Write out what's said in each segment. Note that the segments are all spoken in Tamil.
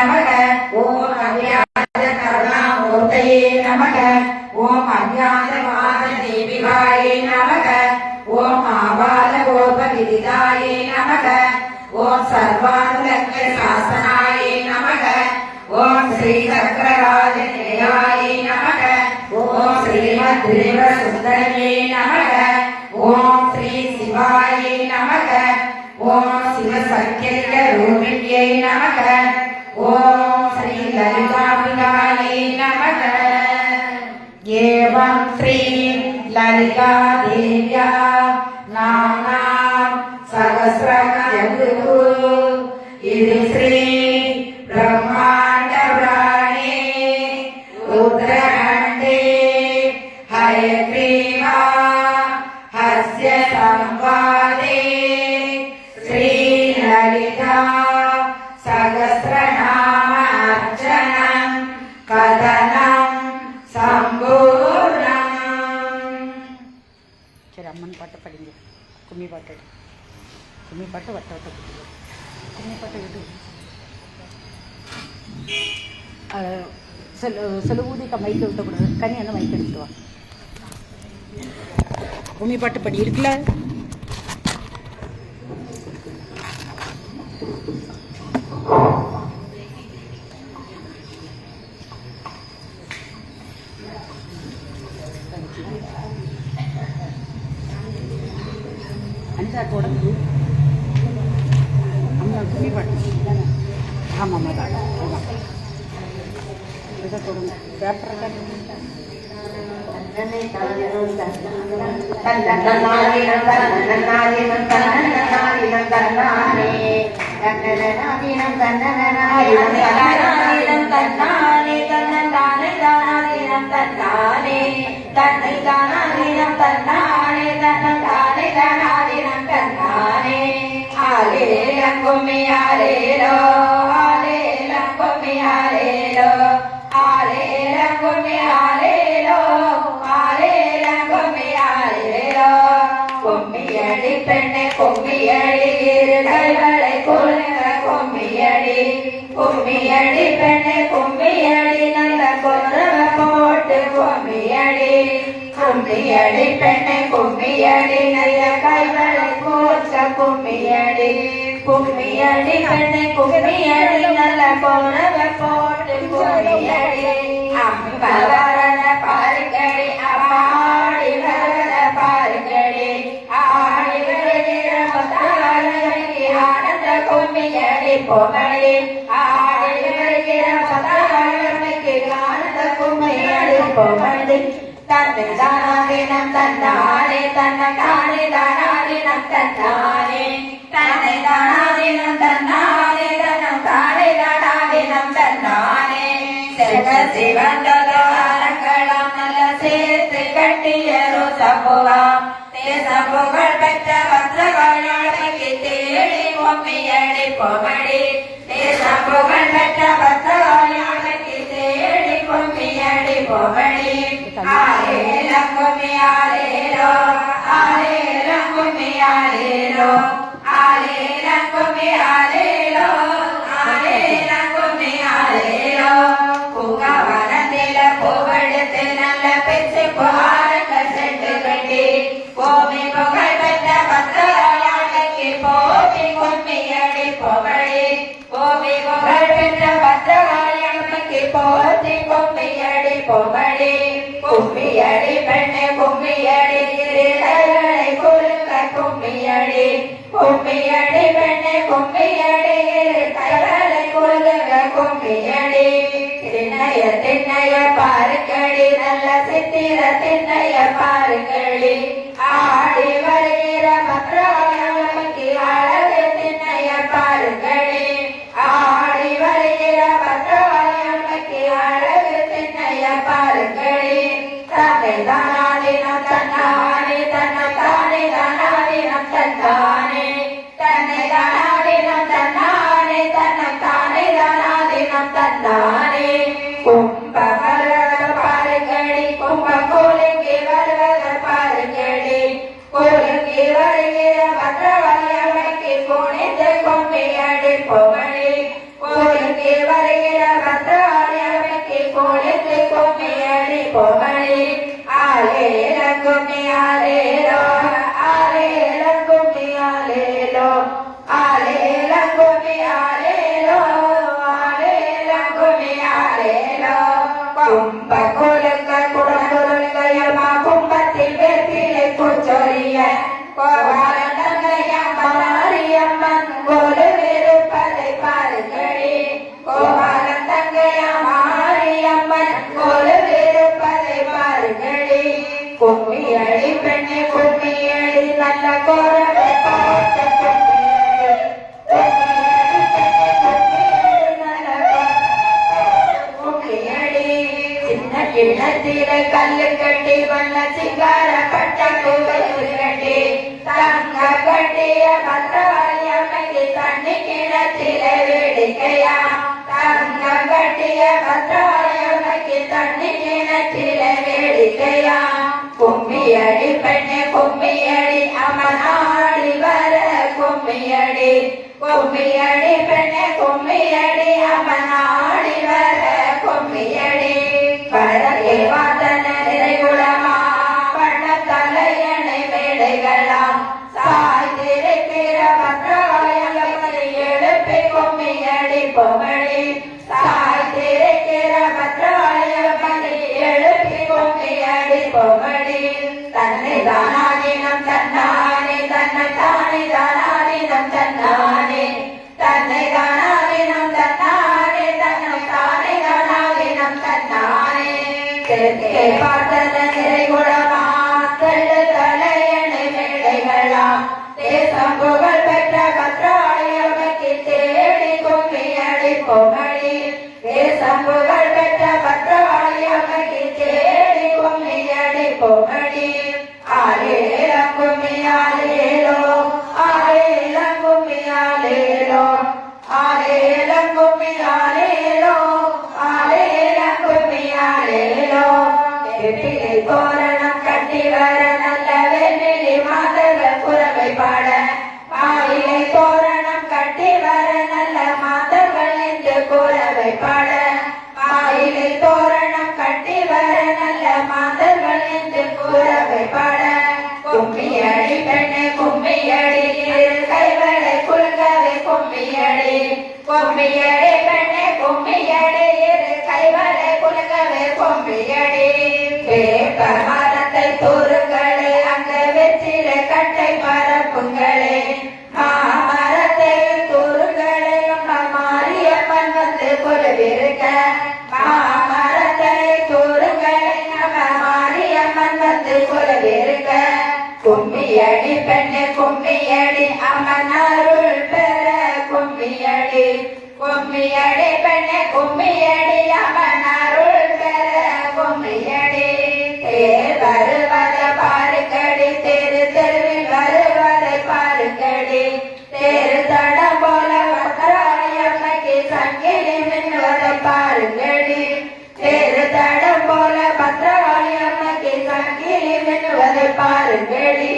நமக. ஓம் அவ்யாஜ கருணாமூர்த்தயே நமக. ஓம் அஜ்ஞானவாத தீபிகாயே நமக. ஓம் ஆபால கோப விதிதாயே நமக. ஓம் சர்வானுலங்க சாசனாயே நமக. ஓம் ஸ்ரீ சக்கரராஜ நிலையாயே நமக. ஓம் ஸ்ரீமத் தேவ சுந்தரியே நமக. ஓம் ஸ்ரீ சிவாயே நமக. ஓம் சிவசக்கிய ரூபிண்யை நமக. ஓம் ஸ்ரீ லலிதாம்பிகாயை நமக. ஏவம் ஸ்ரீ லலிதா தேவ்யா நாம்னாம் சகஸ்ரநாம இது ஸ்ரீ பிரம்மாண்ட புராணே ருத்ரகண்டே ஹயக்ரீவா ஹஸ்ய சம்வாதே ஸ்ரீ லலிதா சகஸ்ரநாம அர்ச்சனம் கதனம் சம்பூர்ணம். சரி, அம்மன் பாட்டு படிங்க. கும்மி பாட்டு வட்ட வட்ட கும்மி பாட்டு விட்டு செலவூதிக்க மைக்க விட்டக்கூடாது. கனி அந்த மைக் எடுத்துட்டு வா. கும்மி பாட்டு படி இருக்குல்ல. அஞ்சா தொடர்ந்து அம்மா கும்மி பாட்டு. ஆமாம் அதான் இதை தொடர்ந்து பேப்பர் கும்மியடி பெண்ணே கும்மியடி கைகளை கொள்ளுங்க கும்மியடி. கும்மியடி பெண்ணே கும்மியடி நல்ல கொன்றவ போட்டு கும்மியடி. கும்மியடி பெண்ணே கும்மியடி நல்ல கைகளை கோச்ச கும்மியடி. கும்மியடி பெண்ணே கும்மியடி நல்ல கொன்றவ போட்டு கும்மியடி. அம்பவரண பாருங்கடி அம்மாடி வரத பாருங்கடி. ஆடி வருகிற பத்தாளி ஆனந்த கும்மியடி பொங்கடி. ஆடி வருகிற பத்தாளிக்கு ஆனந்த கும்மியடி பொங்கடி. தன்னை தானாதினம் தன்னானே தன்னை தானே தானாதினம் தன்னானே. தன்னை தானாதினம் தன்னானே தன்னம் தானே தானாதினம் தன்னானே. செல்வ சிவந்ததோ அரங்களாம் நல்ல சேர்த்து கட்டியரோ சம்புவாம். தேசப்புகழ் பெற்ற பத்திரகாளிக்கு தேடி கும்மியடி பொங்கடி. தேசப்புகழ் பெற்ற பத்திரகாளிக்கு தேடி கும்மியடி பொங்கடி. ஆலேலம் கும்மி ஆலேலோ ஆலேலம் கும்மி ஆலேலோ ஆலேலம் கும்மி ஆலேலோ ஆலேலம் கும்மி ஆலேலோ. பூங்காவனத்தில பூவெடுத்து நல்ல பெற்று புகாரங்கள் சென்று கட்டி பூமி புகழ் பெற்ற பத்திரகாளிக்கு போட்டி கும்மியடி புகழி. பூமி புகழ் பெற்ற பத்திரகாளிக்கு போட்டி கும்மியடி புகழி. கும்மியடி பெண்ணே கும்மியடி கைகளை கொள்ளுங்க கும்மியடி. கும்மியடி பெண்ணே கும்மியடி கைகளை கொள்ளுங்க கும்மியடி. திண்ணைய திண்ணைய பாருங்கடி நல்ல சித்திர திண்ணைய பாருங்கடி. ஆடி வருகிற பத்திரகாளிக்கு அழகு திண்ணைய பாருங்கடி. ஆடி வருகிற பத்திரகாளிக்கு அழகு திண்ணைய பாருங்கடி. தன்னை தானாதினம் தன்னானே தன்னை தானே தானாதினம் தன்னானே. தன்னை தானாதினம் தன்னானே தன்னை தானே தானாதினம் தன்னானே. கும்ப வருவத பாருங்கடி கும்ப கோலுக்கு வருவத பாருங்கடி. கோலுக்கு வருகிற பத்திரகாளிக்கு குனிந்து கும்மியடி பொங்கடி. கோலுக்கு வருகிற பத்ராயமைக்கு கோழித்து கும்மியடி பொமணி ஆலேல கும்மி ஆலேலோ ஆலேல கும்மி ஆலேலோ ஆலேல கும்மி ஆலேலோ ஆலேல கும்மி ஆலேலோ கும்ப கொலுக்க குடங்குருங்கையம்மா கும்பத்தில் வெற்றிலை பூச்சொரிய கோபாலந்தங்கையம்மன் கோலு விருப்பதை பாருங்களே கோபாலந்தங்கையம்மன் கோலு விருப்பதை பாருங்களே கும்மியடி பெண்ணே கும்மியடி நல்ல கோரவை பார்த்த கிணத்திலே கல்லு கட்டி வண்ண சிங்கார பட்டக்கு கட்டி தங்க கட்டிய பத்ராயமைக்கு தண்ணி கிணத்திலே வேடிக்கையா தங்க கட்டிய பத்ராயமைக்கு தண்ணி கிணத்திலே வேடிக்கையா கும்மியடி பெண்ணே கும்மியடி அமனாடி வர கும்மியடி கும்மியடி பெண்ணே கும்மியடி அமனாடி வர கும்மியடி பழகே வாதன நிறைகுளமா பண்ண தலையணை மேடைகளாம் சாய்ந்திருக்கிற பத்ராயங்களை எழுப்பி கும்மியடி பொமணி சாய்ந்திருக்கிற பத்ராயங்களை எழுப்பி கும்மியடி பொமணி தன்னை தானாகினம் தன்னானே தன்னை தானே தானாகினம் தன்னானே தன்னை தானாகினம் தன்னானே தன்னை தானே தானாகினம் தன்னானே தெற்கே பார்த்தன நிறைகுளமா கள்ளு தலையணை மேடைகளாம் தேசம் புகழ் பெற்ற பத்ராயமைக்கு தேடி கும்மியடி பொமணி தேசம் புகழ் பெற்ற பத்ராயமைக்கு தேடி கும்மியடி பொமணி ஆலேலம் கும்மி ஆலேலோ ஆலேலம் கும்மி ஆலேலோ ஆலேலம் கும்மி ஆலேலோ ஆலேலம் கும்மி ஆலேலோ வெற்றிலை தோரணம் கட்டி வர நல்ல வெண்ணிலி மாதர்கள் குரவை பாட மாயிலை தோரணம் கட்டி வர நல்ல மாதர்கள் என்று குரவை பாட மாயிலை தோரணம் கட்டி வர நல்ல மாதர்கள் என்று குரவை பாட கும்மியடி பெண்ணே கும்மியடி இரு கைவளை குலுங்கவே கும்மியடி கும்மியடி பெண்ணே கும்மியடி இரு கைவளை குலுங்கவே கும்மியடி வேப்ப மரத்தை தூருங்களே அங்க வெற்றிலை கட்டை பரப்புங்களே மாமரத்தை தூருங்களே மாரியம்மன் வந்து கொலுவிருக்க மாமரத்தை தூருங்களே மாரியம்மன் வந்து கொலுவிருக்க கும்மியடி பெண்ணே கும்மியடி அம்மன் அருள் பெற கும்மியடி கும்மியடி பெண்ணே கும்மியடி அம்மன் அருள் பெற கும்மியடி தேர் வருவதை பாருங்கடி தெரு தெருவில் வருவதை பாருங்கடி தேரு தடம் போல பத்ராயமைக்கு சங்கிலி மின்னுவதை பாருங்கடி தேரு தடம் போல பத்ராயமைக்கு சங்கிலி மின்னுவதை பாருங்கடி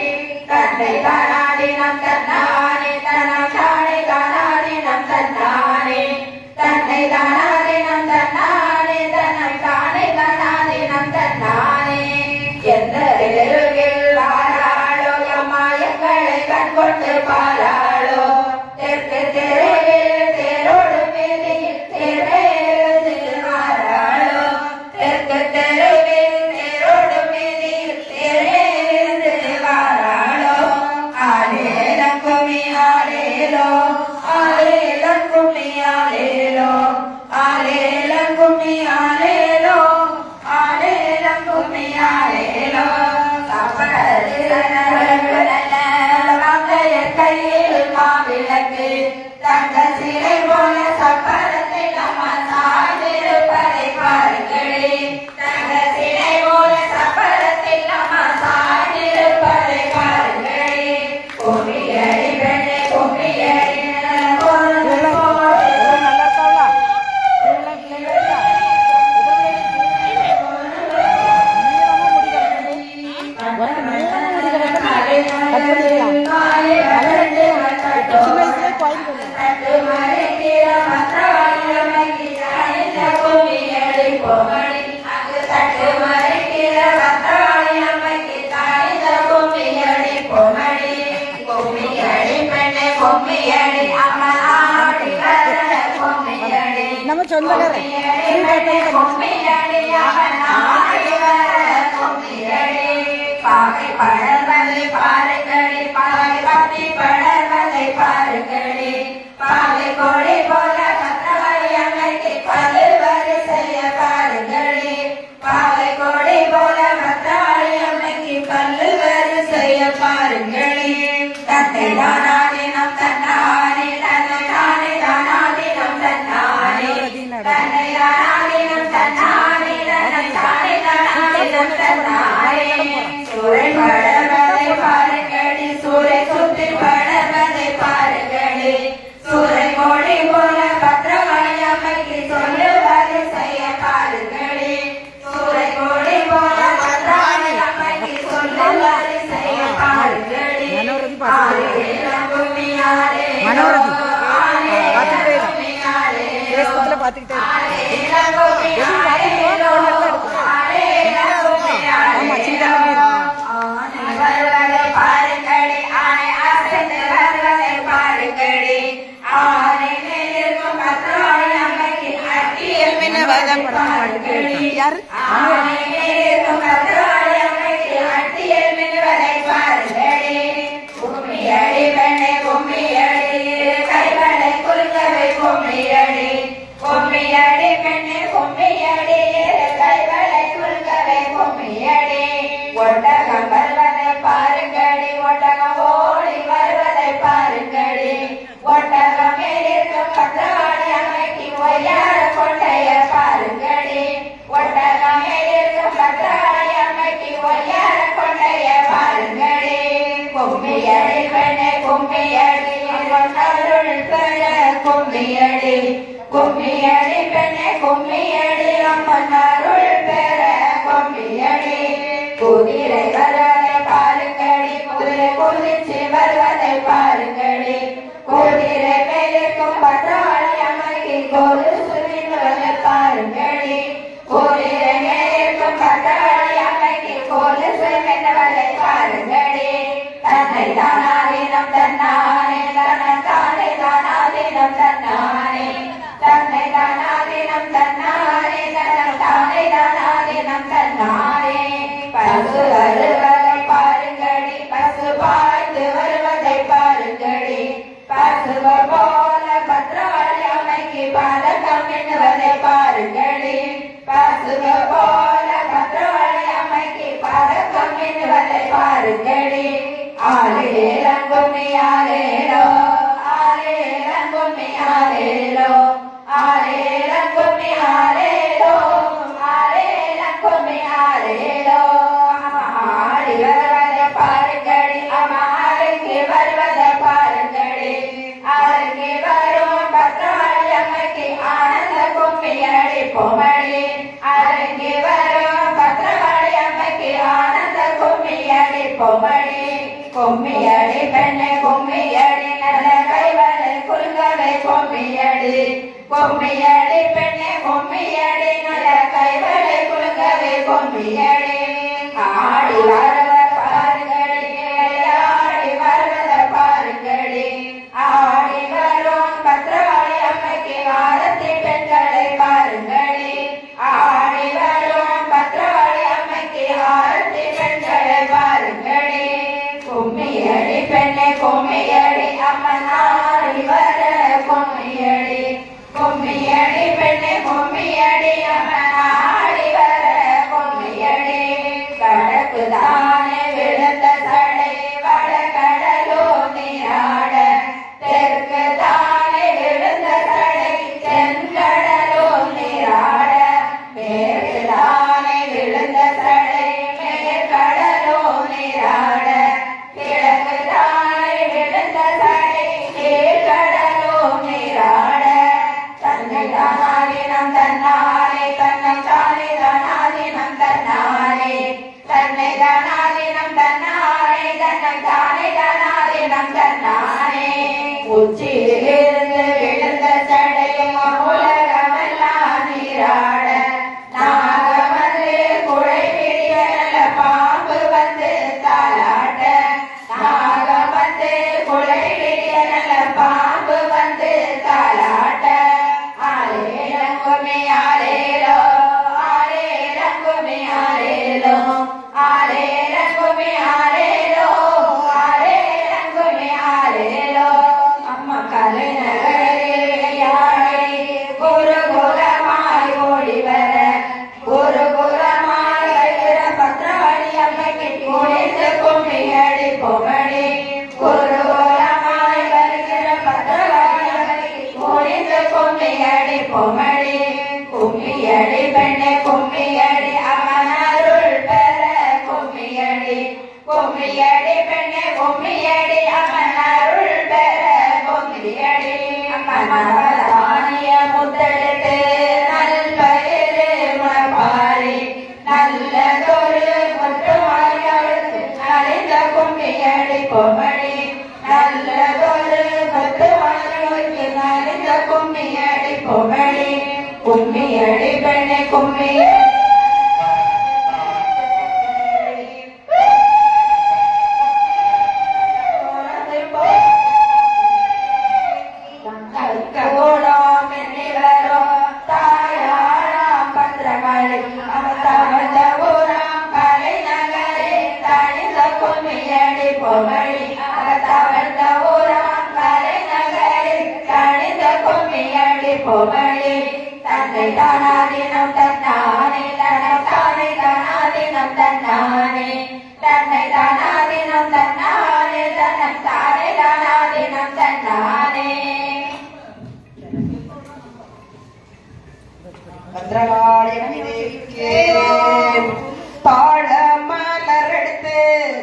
தன்னை தானாடினம் தன்னானே தனம் தானே தானாடினம் தன்னானே தன்னை தானாடினம் தன்னானே தனம் தானே தானாடினம் தன்னானே எந்த நம்ம சொந்தக்காரர் பாவை படர்வதை பாருங்களே, பாவை பத்தி படர்வதை பாருங்களே, பாவை கோழி போல கத்தவரை அமைத்து பல்லு வரிசைய பாருங்களே, பாவை கோழி போல கத்தவரை அமைத்து பல்லு வரிசைய பாருங்களே. தத்தை தானாதினம் தன்னானே, தன்னை தானே தானாதினம் தன்னானே, தன்னை தானாதினம் தன்னானே, தன்னை தானே தானாதினம் தன்னானே. சூரை படர்வதை பாருங்களே, சூரை சுற்றி படர்வதை பாருங்களே, சூரை கோழி போல பத்திரவாளி அமைக்கு சொல்லுவதை செய்ய பாருங்களே, சூரை கோழி போல பத்திரவாளி அமைக்கு சொல்லுவதை செய்ய பாருங்களே. மனோரதி பார்த்துக்கிட்டே வருவதை பாருங்களே, ஆனை அசைந்து வருவதை பாருங்களே, ஆனை மேலிருக்கும் பத்திரவாளி அமைக்கு அட்டியில் மின்னுவதை பாருங்களே, ஆனை மேலிருக்கும் பத்திரவாளி அமைக்கு அட்டியில் மின்னுவதை பாருங்களே. கும்மியடி பெண்ணை கும்மியடி, கைகளை குலுங்கவை கும்மியடி, கும்மியடி பெண்ணை கும்மியடி, கைகளை குலுங்கவை கும்மியடி. ஒட்டகம் வருவதை பாருங்களே, ஒட்டகம் ஓடி வருவதை பாருங்களே, ஒட்டகம் மேலிருக்கும் பத்திரவாளி அமைக்கு ஒய்யார கொண்டைய பாருங்களே, ஒட்டகம் மேலிருக்கும் பத்திரவாளி அமைக்கு ஒய்யார கொண்டைய பாருங்களே. கும்மியடி பெண்ணை கும்மியடி, அருள் பெற கும்மியடி, கும்மியடி பெண்ணை கும்மியடி, அம்மன் அருள் பெற கும்மியடி. குதிரை வருவதை பாருங்களே, குதிரை குதிச்சு வருவதை பாருங்களே, குதிரை மேலிருக்கும் பத்திரவாளி அமைக்கு கொலுசு மின்னுவதை பாருங்களே, குதிரை மேலிருக்கும் பத்திரவாளி அமைக்கு கொலுசு மின்னுவதை பாருங்களே. தன்னை தானாதினம் தன்னானே, தன்னை தானாதினம் தன்னானே, தன்னை தானாதினம் தன்னானே, தன்னை தானாதினம் தன்னானே. பசு வருவதை பாருங்களே, பசு பாய்ந்து வருவதை பாருங்களே, பசுவ போல பத்திரவாளி அமைக்கு பாலகம் எண்ணுவதை பாருங்களே, பசுவ போல பத்திரவாளி அமைக்கு பாலகம் எண்ணுவதை பாருங்களே. ஆலேலங்கும்மி ஆலேலோ, ஆலேலங்கும்மி ஆலேலோ, ஆலேலங்கும்மி ஆலேலோ, ஆலேலங்கும்மி ஆலேலோ. ஆடி வருவதை பாருங்களே, அம்மாருக்கு வருவதை பாருங்களே, அருகே வரும் பத்திரவாளி அமைக்கு ஆனந்த கும்மியடி பொமடி, அருகே வரும் பத்திரவாளி அமைக்கு ஆனந்த கும்மியடி பொமடி. கும்மியடி பெண்ணை கும்மியடி, நல்ல கைவளை குலுங்கவை கும்மியடி, கும்மியடி பெண்ணை கும்மியடி, நல்ல கைவளை குலுங்கவை கும்மியடி. ஆடி வருவதை பாருங்களே, ஆடி வருவதை பாருங்களே, ஆடி வரும் பத்திரவாளி அமைக்கு ஆரத்தி பெண்களை பாருங்களே, ஆடி வரும் பத்திரவாளி அமைக்கு ஆரத்தி பெண்களை பாருங்களே. கும்மியடி பெண்ணை கும்மியடி, அம்மன் ஆடி வர கும்மியடி, கும்மியடி பெண்ணை கும்மியடி, அம்மன் ஆடி வர கும்மியடி. கடக்கு தானே விழுந்த சடை வடகடலோ நீராட, தெற்கு தானே விழுந்த சடை தென்கடலோ நீராட, மேற்கு தானே விழுந்த சடை மேற்கடலோ நீராட, கிழக்கு தானே விழுந்த சடை கீழ்கடலோ நீராட. தன்னை தானாதினம் தன்னானே, தன்னை தானே தானாதினம் தன்னானே, தன்னை தானாதினம் தன்னானே, தன்னை தானே தானாதினம் தன்னானே. உச்சியிலிருந்து விழுந்த சடையும் உலகமெல்லாம் நீராட, நாகம் வந்து குழை பிடிய நல்ல பாம்பு வந்து தாளாட்ட, நாகம் வந்து குழை பிடிய நல்ல பாம்பு வந்து தாளாட்ட. ஆலேல கும்மி ஆலேலோ ஆலேலம் கும்மி ஆலேலோ ஆலேலம் கும்மி ஆலேலோ ஆலேலம் கும்மி ஆலேலோ அம்மா கலைநகரில் விளையாடி குருகுலமாய் ஓடி வர குருகுலமாய் வருகிற பத்ரகாளி அம்மைக்கு குனிந்து கும்மி அடிப்போமடி குருகுலமாய் வருகிற பத்ரகாளி அம்மைக்கு குனிந்து கும்மி அடிப்போமடி கும்மியடி பெண்ணே கும்மியடி அவன் அருள் பெற கும்மியடி கும்மியடி பெண்ணே கும்மியடி அவன் அருள் பெற கும்மியடி தானிய முத்தெடுத்து நல்பயிறு முளப்பாரி நல்லதொரு முத்துமாரியாளுக்கு நலிந்த கும்மியடி பொம்மடி நல்லதொரு முத்துமாரியாளுக்கு நலிந்த கும்மியடி பொம்மடி கும்மியடி பெண்ணே கும்மியடி தன்னை தானாதினம் தன்னானே தன்னை தானாதினம் தன்னானே தன்னை தானாதினம் தன்னானே தன்னை தானாதினம் தன்னானே பத்ரகாளி தேவிக்கே தாழ மலர் எடுத்து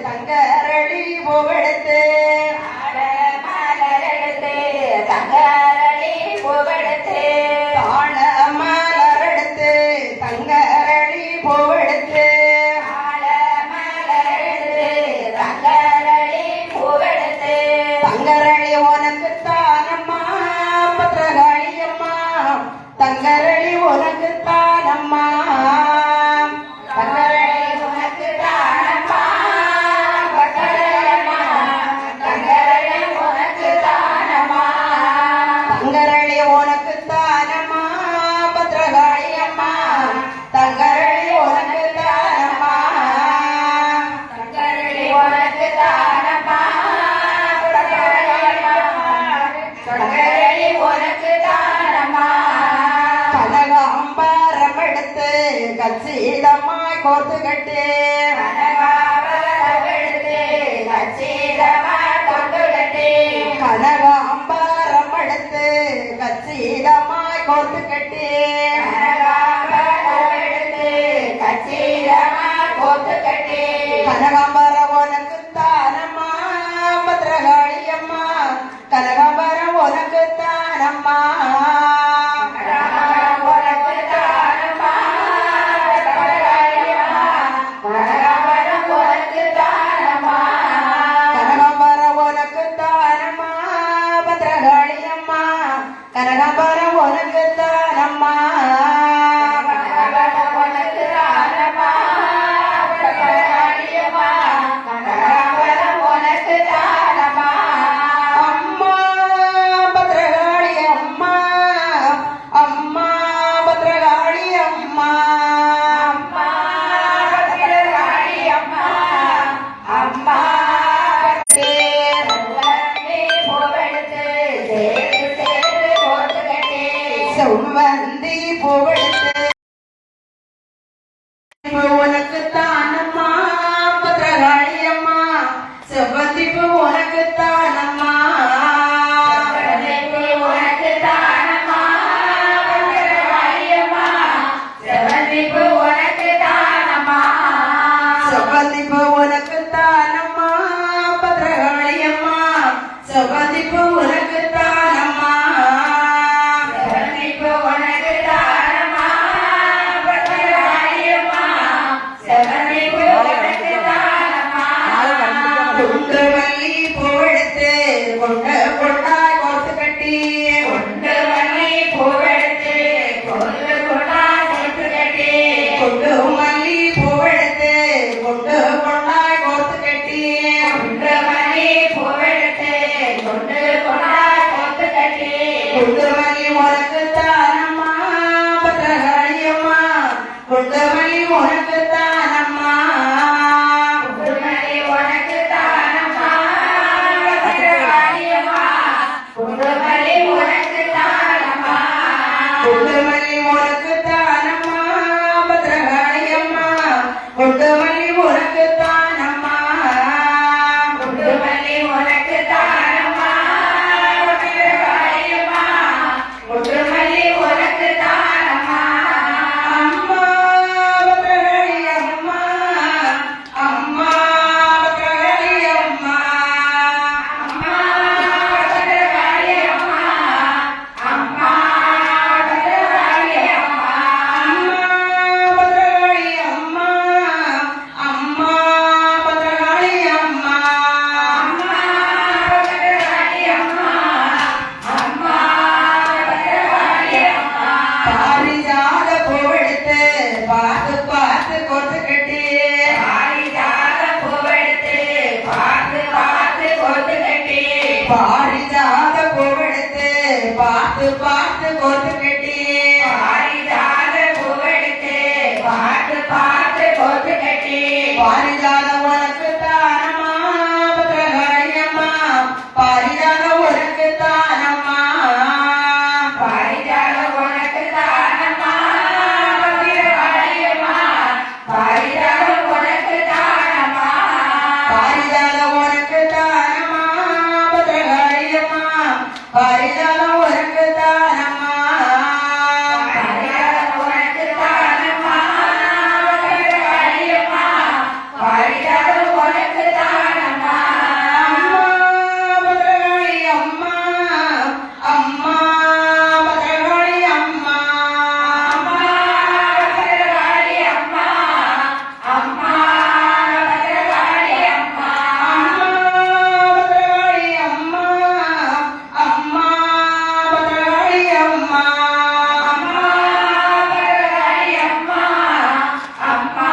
தங்கரளி பூவெடுத்து மலர் எடுத்து தங்கரளி பூவெடுத்து தாழ மலர் எடுத்து தங்கரளி பூவெடுத்து மலர் எடுத்து தங்கரளி பூவெடுத்து தங்கரளி உனக்கு தானம்மா பத்ரகாளி அம்மா தங்கரளி உனக்கு தானம்மா தங்கரளி உனக்கு தானம்மா பத்ரகாளியம்மா தங்கரளி உனக்கு தானம்மா தங்கரளி உனக்கு தானம்மா பத்ரகாளி அம்மா தங்கரளி உனக்கு தானம்மா தங்கரளி உனக்கு தானம்மா பத்ரகாளியம்மா தங்கரளி உனக்கு தானம்மா கனகாம்பரம் எடுத்து கச்சிதமாய் கோர்த்து கட்டு கனகாம்பரம் எடுத்து கச்சிதமாய் கோர்த்து கட்டு கனகாம்பரம் எடுத்து கச்சிதமாய் கோர்த்து கட்டு கனகாம்பரம் எடுத்து கச்சிதமாய் கோர்த்து கட்டு கனகாம்பரம் உனக்கு தானம்மா பத்ரகாளி அம்மா கனகாம்பரம் உனக்கு தானம்மா உனக்கு தானம்மா பத்ரகாளியம்மா கனகாம்பரம் உனக்கு தானம்மா கனகாம்பரம் உனக்கு தானம்மா பத்ரகாளி அம்மா கனகாம்பரம் உனக்கு தானம்மா கனகாம்பரம் உனக்கு தானம்மா பத்ரகாளியம்மா கனகாம்பரம் உனக்கு தானம்மா அம்மா பத்ரகாளி அம்மா அம்மா பத்ரகாளி அம்மா அம்மா பத்ரகாளியம்மா அம்மா செவ்வந்தி பூவெடுத்து சேர்த்து சேர்த்து கோர்த்து கட்டி செவ்வந்தி பூவெடுத்து உனக்கு தானம்மா பத்ரகாளி அம்மா செவ்வந்தி பூ உனக்கு தானம்மா செவ்வந்தி உனக்கு தானம்மா பத்ரகாளியம்மா செவ்வந்தி உனக்கு தானம்மா செவ்வந்தி பூ உனக்கு தானம்மா பத்ரகாளி அம்மா செவ்வந்தி பூ உனக்கு தானம்மா செவ்வந்தி உனக்கு தானம்மா குண்டுமல்லி உனக்கு தானம்மா குண்டுமல்லி உனக்கு தானம்மா பத்திரகாளியம்மா குண்டுமல்லி உனக்கு தானம்மா குண்டுமல்லி உனக்கு தானம்மா பத்திரகாளியம்மா குண்டுமல்லி உனக்கு தானம்மா குண்டுமல்லி உனக்கு தானம்மா பத்திரகாளியம்மா குண்டுமல்லி உனக்கு தானம்மா அம்மா பத்திரகாளியம்மா அம்மா பத்திரகாளியம்மா அம்மா பத்திரகாளியம்மா அம்மா பத்திரகாளியம்மா பத்திரகாளியம்மா அம்மா பத்திரகாளியம்மா அம்மா பத்திரகாளியம்மா அம்மா பத்திரகாளியம்மா பாரிஜாத பூவெடுத்து பார்த்து பார்த்து கொத்துக்கட்டி பாரிஜாத பூவெடுத்து பார்த்து பார்த்து கொத்துக்கட்டி பாரிஜாத பூவெடுத்து பார்த்து பார்த்து கொத்துக்கட்டி பாரிஜாத பூவெடுத்து பார்த்து பார்த்து கொத்துக்கட்டி பாரிஜாத உனக்கு தானம்மா பத்திரகாளியம்மா பாரிஜாத உனக்கு தானம்மா பாரிஜாத உனக்கு தானம்மா பத்திரகாளியம்மா பாரிஜாத உனக்கு தானம்மா பாரிஜாத உனக்கு தானம்மா பத்திரகாளியம்மா பாரிஜாத உனக்கு தானம்மா பாரிஜாத உனக்கு தானம்மா பத்திரகாளியம்மா பாரிஜாத உனக்கு தானம்மா அம்மா பத்திரகாளி அம்மா அம்மா பத்திரகாளி அம்மா அம்மா பத்திரகாளி அம்மா அம்மா பத்திரகாளி அம்மா அம்மா பத்திரகாளி அம்மா அம்மா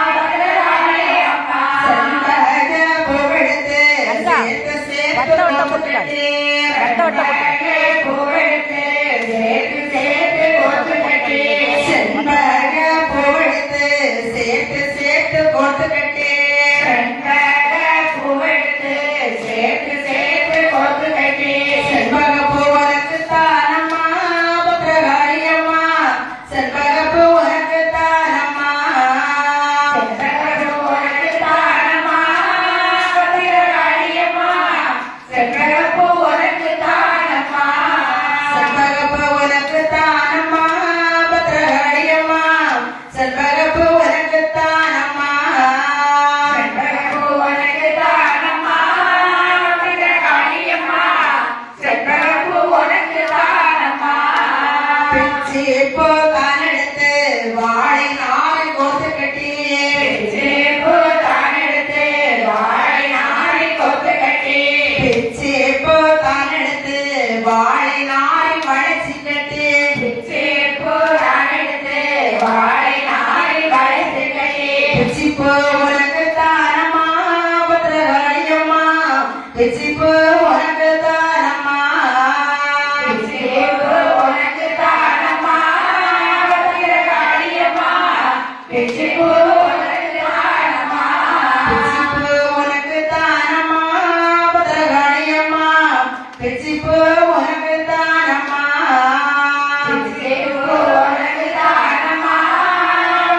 பத்திரகாளி அம்மா செண்பக பூவெடுத்து அக்கா, சேர்த்து சேர்த்து வட்ட வட்ட போட்டுக்காது. கொத்துக்கட்டி. செண்பக பூவெடுத்து சேர்த்து சேர்த்து கொத்துக்கட்டி செண்பக பூவெடுத்து சேர்த்து சேர்த்து கொத்துக்கட்டி. செண்பக பூ உனக்கு தானம்மா பத்திரகாளியம்மா செண்பக பூ உனக்கு தானம்மா செண்பக உனக்கு தானம்மா பத்திரகாளியம்மா செண்பக பூ உனக்கு தானம்மா செண்பக பூ உனக்கு தானம்மா பத்திரகாளியம்மா செண்பக பூ உனக்கு தானம்மா செண்பக பூ உனக்கு தானம்மா பத்திரகாளியம்மா செண்பக பூ உனக்கு தானம்மா பிச்சி பூ தானெடுத்து வாழை நாரை கோத்து கட்டி சேப்பு தானெடுத்து வாழை நாரை கொத்து கட்டி பிச்சி பூ தானெடுத்து வாழை நாரை வளைச்சி கட்டி சேப்பு தானெடுத்து வாழை நாரை வளைத்து கட்டி பிச்சி பூ உனக்கு தானம்மா பத்திரகாளியம்மா பிச்சி பூ உனக்கு தானம்மா சேப்பு உனக்கு தானம்மா பத்திரகாளியம்மா சேப்பு உனக்கு தானம்மா பிச்சி பூ உனக்கு தானம்மா பத்திரகாளியம்மா பிச்சி பூ உனக்கு தானம்மா சேப்பு உனக்கு தானம்மா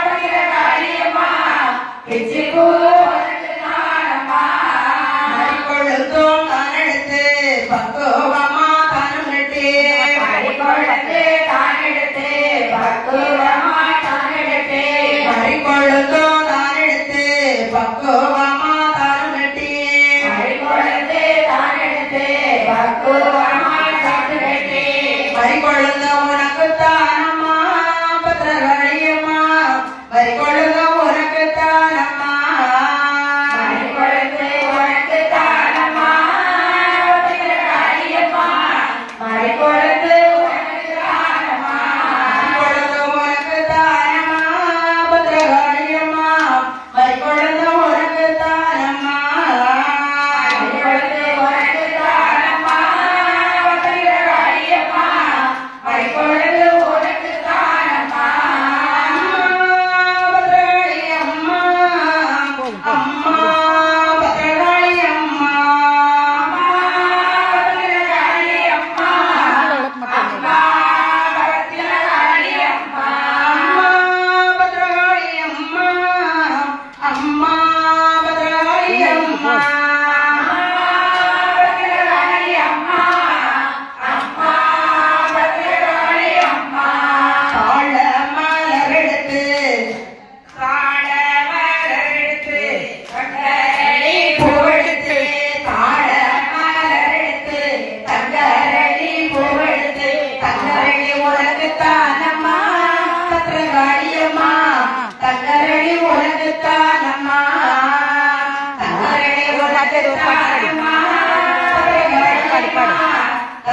பத்திரகாளியம்மா சேப்பு உனக்கு தானம்மா கொழுந்தோம் தானெடுத்து பக்குவமா தானம் கட்டி பறிகொழுந்து தானெடுத்து பக்குவமா தானெடுத்து மறிக்கொழு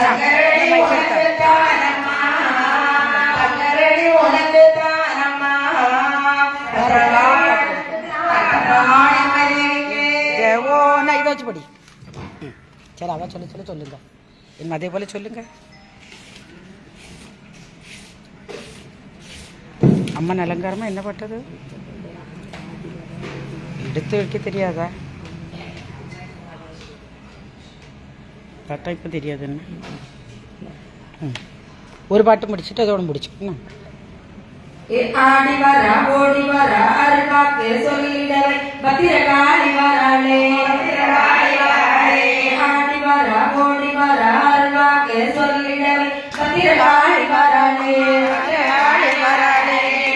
தங்கரடி உனக்கு தானம்மா தங்கரடி உனக்கு தானம்மா ஓ நான் இதை வச்சு படி சரி அவ சொல்லுங்க என்ன அதே போல சொல்லுங்க அம்மன் அலங்காரமா என்ன பட்டது எடுத்து வைக்க தெரியாதா பார்த்தா இப்போ தெரியாதுன்னு ஒரு பாட்டு முடிச்சுட்டு அதோட முடிச்சுக்கணும் ஆடி வரா ஓடி வரா அருள்வாக்கு சொல்லிடவே பத்திரகாளி வராளே ஆடி வரா ஓடி வரா அருள்வாக்கு சொல்லிடவே பத்திரகாளி வராளே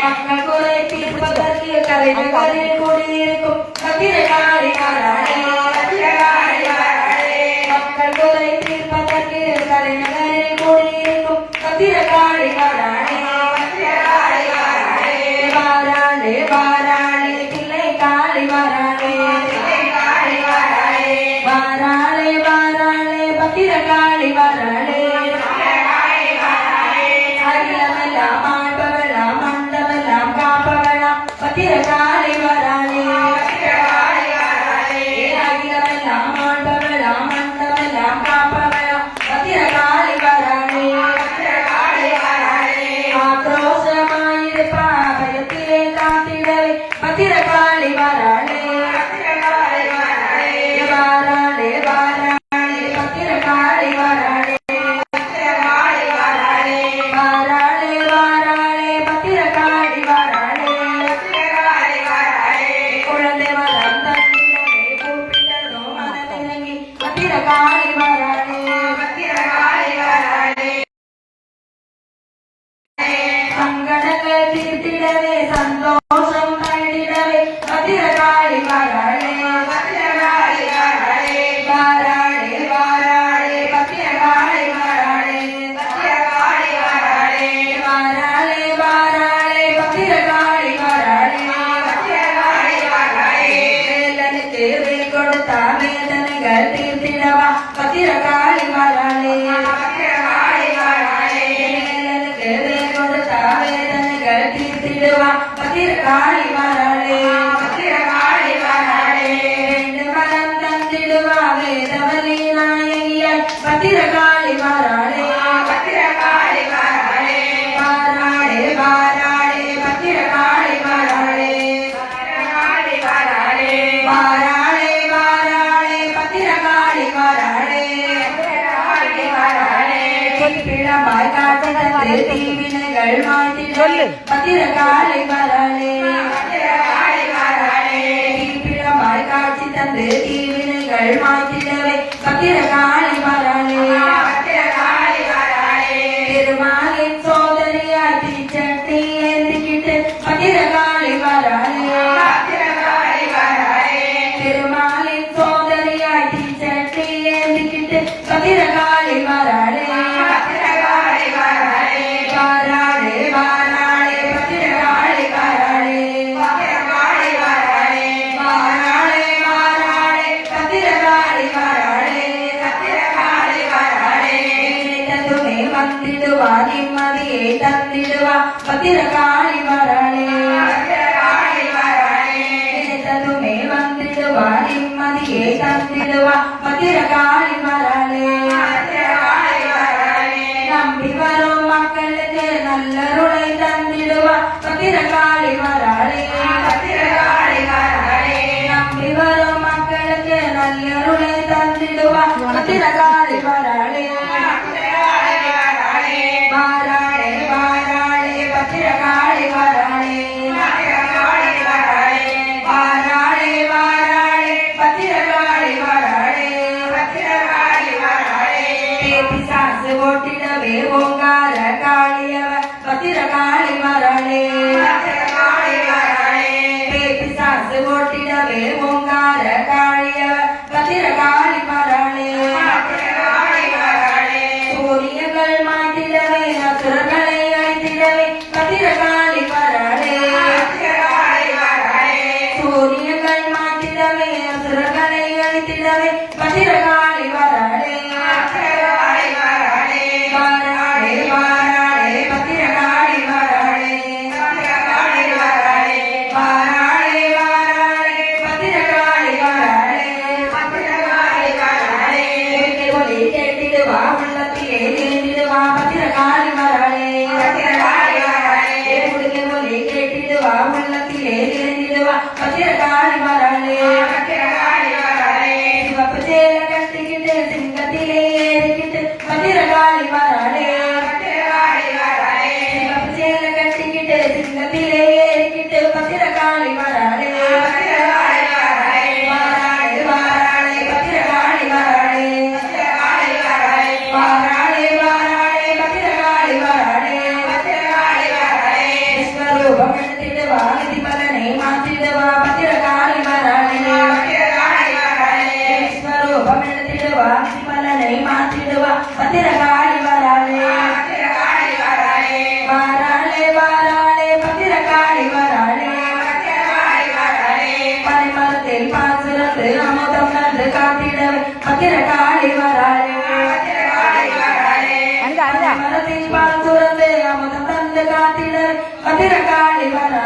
மக்கள் குறை தீர்ப்பதற்கு கலைஞர்களில் கூடியிருக்கும் பத்திரகாளி வராளே மக்கள் குறை தீர்ப்பதற்கு கலைஞர்களில் கூடியிருக்கும் பத்திரகாளி வராளே வாராளே வாராளே பிள்ளை காளி வராளே வாராளே வாராளே பத்திரகாளி வராளே அகிலமெல்லாம் ஆழ்பவெல்லாம் மண்டமெல்லாம் காப்பவெல்லாம் பத்திரகாளி வராளே அகிலமெல்லாம் ஆழ்பவெல்லாம் மண்டமெல்லாம் காப்பவெல்லாம் பத்திரகாளி வராளே ஆக்ரோஷமாயிருப்பா பயத்திலே காத்திடவே பத்திரகாளி வராளே வாராளே வாராளே பத்திரகாளி வராளே வாராளே வாராளே பத்திரகாளி வராளே குழந்தை வரம் தந்திடவே கூப்பிட்டதோ மனமிறங்கி பத்திரகாளி வராளே சங்கடங்கள் தீர்த்திடவே சந்தோஷம் கண்டிடவே பத்திரகாளி வராளே வாராளே வாராளே பத்திரகாளி வராளே வாராளே வாராளே பத்திரகாளி வராளே வேலனுக்கு வேல் கொடுத்தா வேதனைகள் தீர்த்திடவா பத்திரகாளி வராளே வேலனுக்கு வேல் கொடுத்தா வேதனைகள் தீர்த்திடுவா பத்திரகாளி வராளே ரெண்டு மரம் தந்திடுவா வேதவலி நாயகியாய் பத்திரகாளி வராளே வாராளே வாராளே பத்திரகாளி வராளே வாராளே வாராளே பத்திரகாளி வராளே பிழமாய் காத்ததற்கு தீவினைகள் மாற்றிடவே பத்திரகாளி வராளே பிழமாய் காட்சி தந்து தீவினைகள் மாற்றிடவே பத்திரகாளி வராளே திருமாலின் சோதரியாய் தீச்சட்டி ஏந்திக்கிட்டு பத்திரகாளி வராளே திருமாலின் சோதரியாய் தீச்சட்டி ஏந்திக்கிட்டு பத்திரகாளி வராளே வாராளே வாராளே பத்திரகாளி வராளே வாராளே வாராளே பத்திரகாளி வராளே நினைத்ததுமே வந்திடுவா நிம்மதியை தந்திடுவா பத்திரகாளி வராளே நினைத்ததுமே வந்திடுவா நிம்மதியை தந்திடுவா பத்திரகாளி வராளே நம்பி வரும் மக்களுக்கு நல்லருளை தந்திடுவா பத்திரகாளி வராளே நம்பி வரும் மக்களுக்கு நல்லருளை தந்திடுவா பத்திரகாளி வராளே வாராளே வாராளே பத்திரகாளி வராளே வாராளே வாராளே பத்திரகாளி வராளே பிசாசு ஓட்டிடவே ஓங்கார காளியவ பத்திரகாளி வராளே பிசாசு ஓட்டிடவே ஓங்கார காளியவ பத்திரகாளி வராளே சூரியங்கள் மாட்டிடவே அசுரர்களை அழித்திடவே பத்திரகாளி வராளே சூரியங்கள் மாட்டிடவே அசுரர்களை அழித்திடவே பத்திரகாளி வராளே பத்திரகாளி வராளே